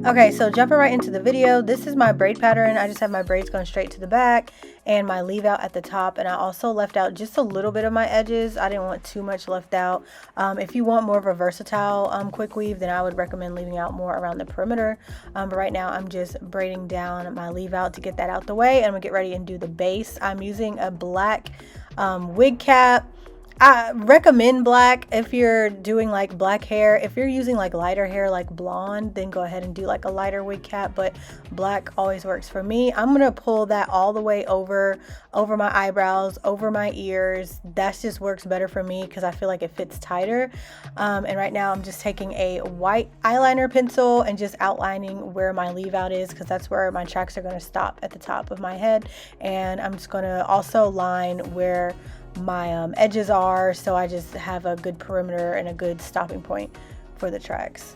Okay, so jumping right into the video, this is my braid pattern. I just have my braids going straight to the back and my leave out at the top, and I also left out just a little bit of my edges. I didn't want too much left out. If you want more of a versatile quick weave, then I would recommend leaving out more around the perimeter. But right now I'm just braiding down my leave out to get that out the way, and I'm gonna get ready and do the base. I'm using a black wig cap. I recommend black if you're doing like black hair. If you're using like lighter hair like blonde, then go ahead and do like a lighter wig cap, but black always works for me. I'm gonna pull that all the way over my eyebrows, over my ears. That just works better for me because I feel like it fits tighter. And right now I'm just taking a white eyeliner pencil and just outlining where my leave out is, because that's where my tracks are going to stop at the top of my head. And I'm just going to also line where my edges are, so I just have a good perimeter and a good stopping point for the tracks.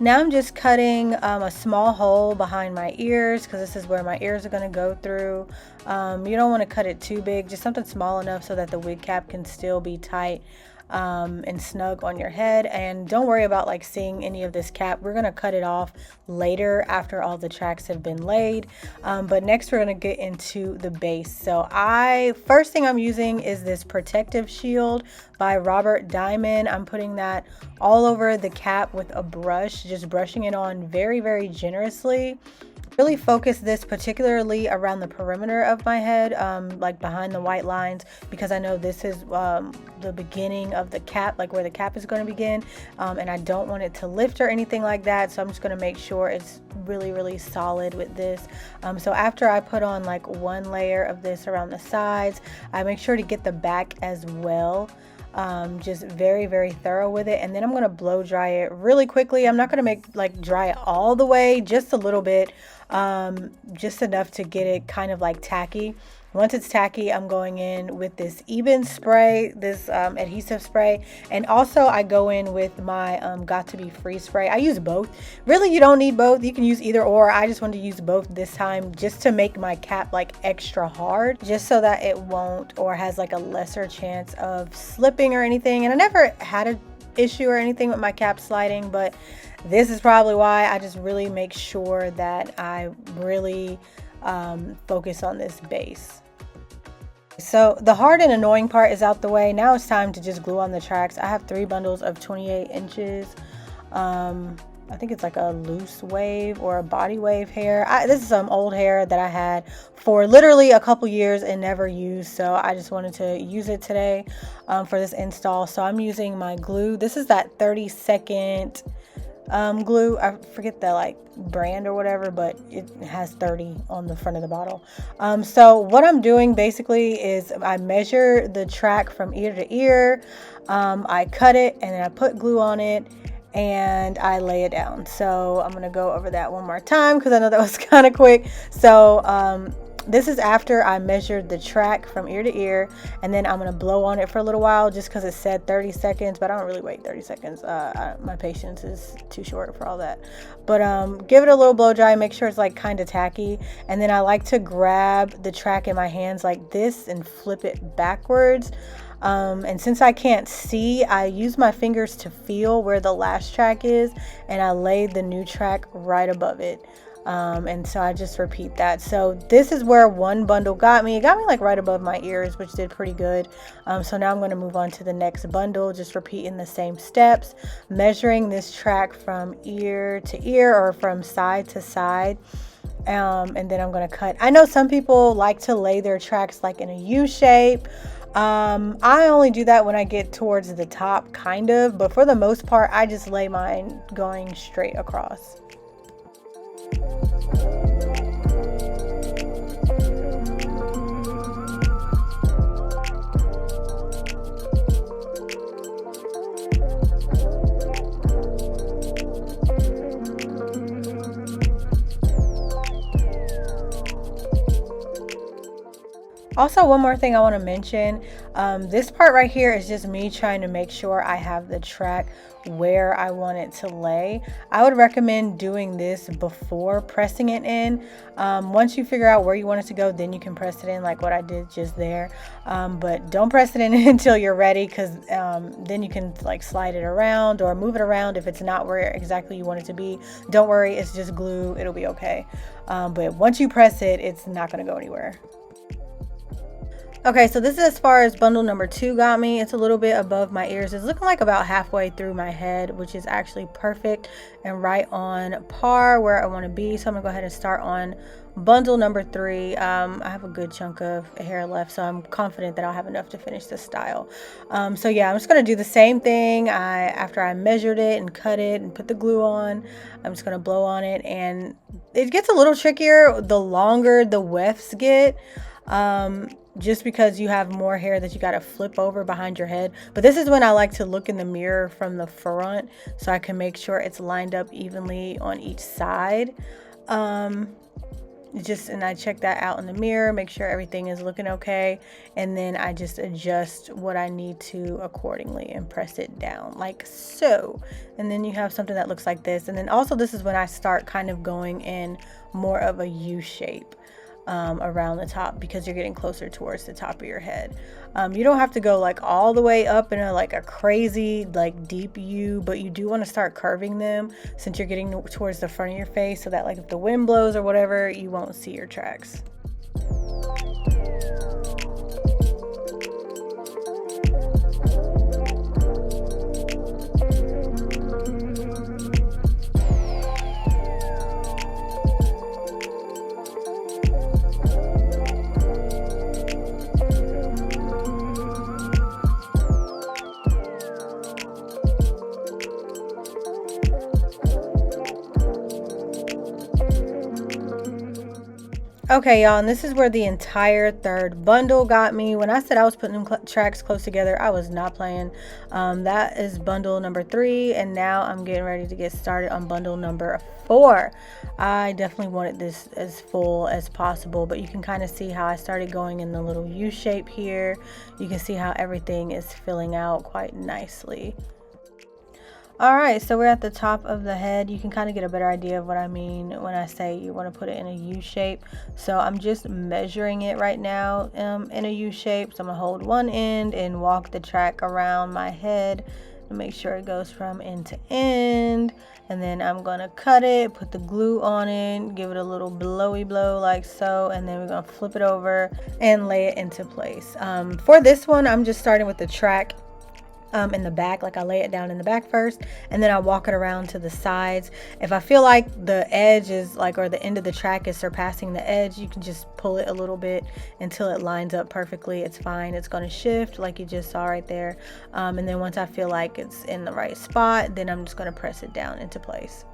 Now I'm just cutting a small hole behind my ears, because this is where my ears are going to go through. You don't want to cut it too big, just something small enough so that the wig cap can still be tight and snug on your head. And don't worry about like seeing any of this cap. We're going to cut it off later after all the tracks have been laid. But next we're going to get into the base. So first thing I'm using is this protective shield by Robert Diamond. I'm putting that all over the cap with a brush, just brushing it on very, very generously. Really focus this particularly around the perimeter of my head, like behind the white lines, because I know this is the beginning of the cap, like where the cap is going to begin, and I don't want it to lift or anything like that, so I'm just going to make sure it's really, really solid with this. So after I put on like one layer of this around the sides, I make sure to get the back as well. Just very, very thorough with it, and then I'm going to blow dry it really quickly. I'm not going to make like dry it all the way, just a little bit, just enough to get it kind of like tacky. Once it's tacky, I'm going in with this Eben spray, this adhesive spray, and also I go in with my Got to Be Free spray. I use both. Really, you don't need both. You can use either or. I just wanted to use both this time just to make my cap like extra hard, just so that it won't, or has like a lesser chance of slipping or anything. And I never had an issue or anything with my cap sliding, but this is probably why. I just really make sure that I really focus on this base. So the hard and annoying part is out the way. Now it's time to just glue on the tracks. I have 3 bundles of 28 inches. I think it's like a loose wave or a body wave hair. This is some old hair that I had for literally a couple years and never used, so I just wanted to use it today for this install. So I'm using my glue. This is that 30-second glue. I forget the like brand or whatever, but it has 30 on the front of the bottle. So what I'm doing basically is I measure the track from ear to ear, I cut it, and then I put glue on it, and I lay it down. So I'm gonna go over that one more time because I know that was kind of quick. So this is after I measured the track from ear to ear, and then I'm going to blow on it for a little while just because it said 30 seconds, but I don't really wait 30 seconds. My patience is too short for all that. But give it a little blow dry, make sure it's like kind of tacky, and then I like to grab the track in my hands like this and flip it backwards. And since I can't see, I use my fingers to feel where the last track is, and I laid the new track right above it. And so I just repeat that. So this is where one bundle got me. It got me like right above my ears, which did pretty good. So now I'm going to move on to the next bundle, just repeating the same steps, measuring this track from ear to ear or from side to side. And then I'm going to cut. I know some people like to lay their tracks like in a U shape. I only do that when I get towards the top, kind of, but for the most part, I just lay mine going straight across. Also, one more thing I want to mention, this part right here is just me trying to make sure I have the track where I want it to lay. I would recommend doing this before pressing it in. Once you figure out where you want it to go, then you can press it in like what I did just there. But don't press it in until you're ready, because then you can like slide it around or move it around if it's not where exactly you want it to be. Don't worry, it's just glue, it'll be okay. But once you press it, it's not going to go anywhere. Okay, so this is as far as bundle number 2 got me. It's a little bit above my ears. It's looking like about halfway through my head, which is actually perfect and right on par where I want to be. So I'm gonna go ahead and start on bundle number 3. I have a good chunk of hair left, so I'm confident that I'll have enough to finish this style. So yeah, I'm just gonna do the same thing. After I measured it and cut it and put the glue on, I'm just gonna blow on it, and it gets a little trickier the longer the wefts get. Just because you have more hair that you got to flip over behind your head. But this is when I like to look in the mirror from the front so I can make sure it's lined up evenly on each side. And I check that out in the mirror, make sure everything is looking okay, and then I just adjust what I need to accordingly and press it down like so. And then you have something that looks like this. And then also this is when I start kind of going in more of a U shape. Around the top, because you're getting closer towards the top of your head. You don't have to go like all the way up in a crazy like deep U, but you do want to start curving them since you're getting towards the front of your face, so that like if the wind blows or whatever, you won't see your tracks. Okay, y'all, and this is where the entire third bundle got me. When I said I was putting them tracks close together, I was not playing. That is bundle number 3, and now I'm getting ready to get started on bundle number 4. I definitely wanted this as full as possible, but you can kind of see how I started going in the little U shape here. You can see how everything is filling out quite nicely. Alright, so we're at the top of the head. You can kind of get a better idea of what I mean when I say you want to put it in a U shape. So I'm just measuring it right now in a U shape. So I'm going to hold one end and walk the track around my head to make sure it goes from end to end. And then I'm going to cut it, put the glue on it, give it a little blowy blow like so, and then we're going to flip it over and lay it into place. For this one, I'm just starting with the track in the back. Like I lay it down in the back first, and then I walk it around to the sides. If I feel like the edge is like, or the end of the track is surpassing the edge, you can just pull it a little bit until it lines up perfectly. It's fine. It's going to shift like you just saw right there. And then once I feel like it's in the right spot, then I'm just going to press it down into place.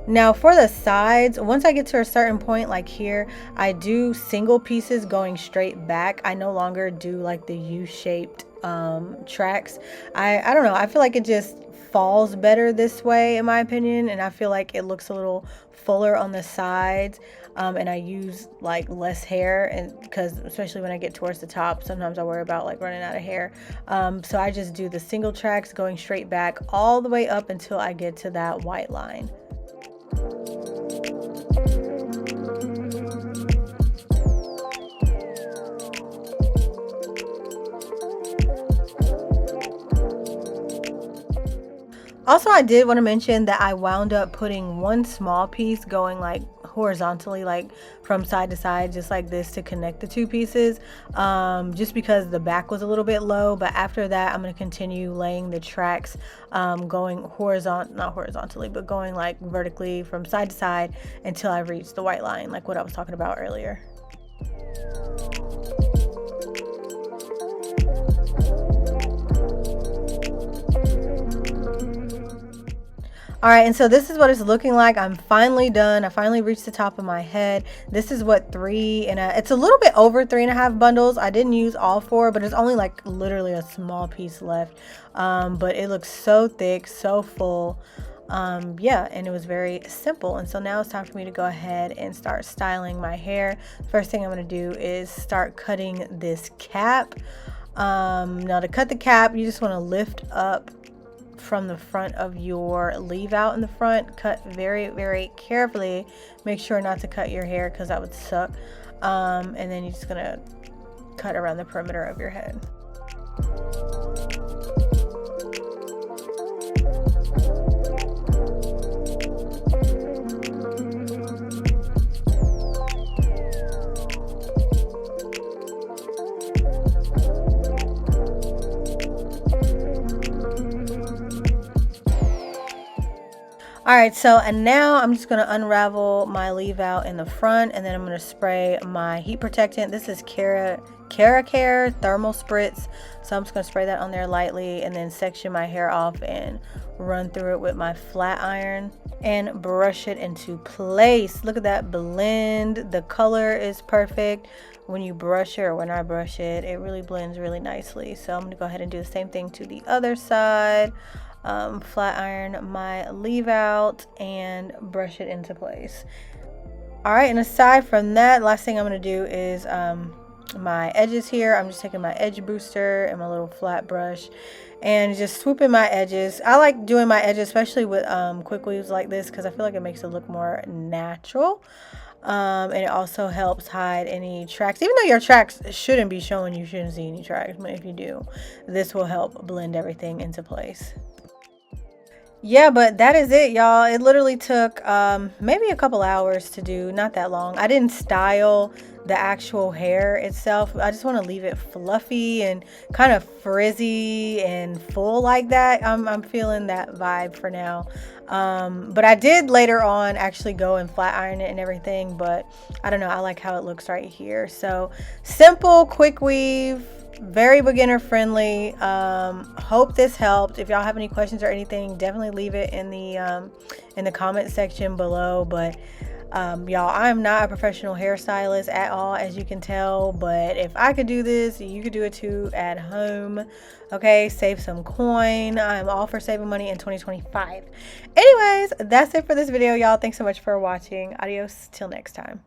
Now for the sides, once I get to a certain point like here, I do single pieces going straight back. I no longer do like the U-shaped tracks. I don't know, I feel like it just falls better this way in my opinion, and I feel like it looks a little fuller on the sides. And I use like less hair, and because especially when I get towards the top, sometimes I worry about like running out of hair. So I just do the single tracks going straight back all the way up until I get to that white line. Also, I did want to mention that I wound up putting one small piece going like horizontally, like from side to side, just like this, to connect the two pieces, just because the back was a little bit low. But after that, I'm going to continue laying the tracks, going not horizontally, but going like vertically from side to side until I reach the white line, like what I was talking about earlier. Alright, and so this is what it's looking like. I'm finally done. I finally reached the top of my head. This is what it's a little bit over 3.5 bundles. I didn't use all 4, but it's only like literally a small piece left. But it looks so thick, so full. yeah, and it was very simple. And so now it's time for me to go ahead and start styling my hair. First thing I'm going to do is start cutting this cap. Now to cut the cap, you just want to lift up from the front of your leave out in the front. Cut very carefully. Make sure not to cut your hair because that would suck. And then you're just gonna cut around the perimeter of your head. Alright, so and now I'm just going to unravel my leave out in the front, and then I'm going to spray my heat protectant. This is Care Thermal Spritz. So I'm just going to spray that on there lightly and then section my hair off and run through it with my flat iron and brush it into place. Look at that blend. The color is perfect. When you brush it, or when I brush it, it really blends really nicely. So I'm going to go ahead and do the same thing to the other side. Flat iron my leave out and brush it into place. Alright, and aside from that, last thing I'm going to do is my edges here. I'm just taking my edge booster and my little flat brush and just swooping my edges. I like doing my edges, especially with quick weaves like this, because I feel like it makes it look more natural. And it also helps hide any tracks. Even though your tracks shouldn't be showing, you shouldn't see any tracks, but if you do, this will help blend everything into place. Yeah, but that is it, y'all. It literally took maybe a couple hours to do, not that long. I didn't style the actual hair itself. I just want to leave it fluffy and kind of frizzy and full like that. I'm feeling that vibe for now. But I did later on actually go and flat iron it and everything, but I don't know, I like how it looks right here. So simple, quick weave, very beginner friendly. Hope this helped. If y'all have any questions or anything, definitely leave it in the comment section below. But y'all, I'm not a professional hairstylist at all, as you can tell, but if I could do this, you could do it too at home. Okay, save some coin. I'm all for saving money in 2025. Anyways, that's it for this video, y'all. Thanks so much for watching. Adios till next time.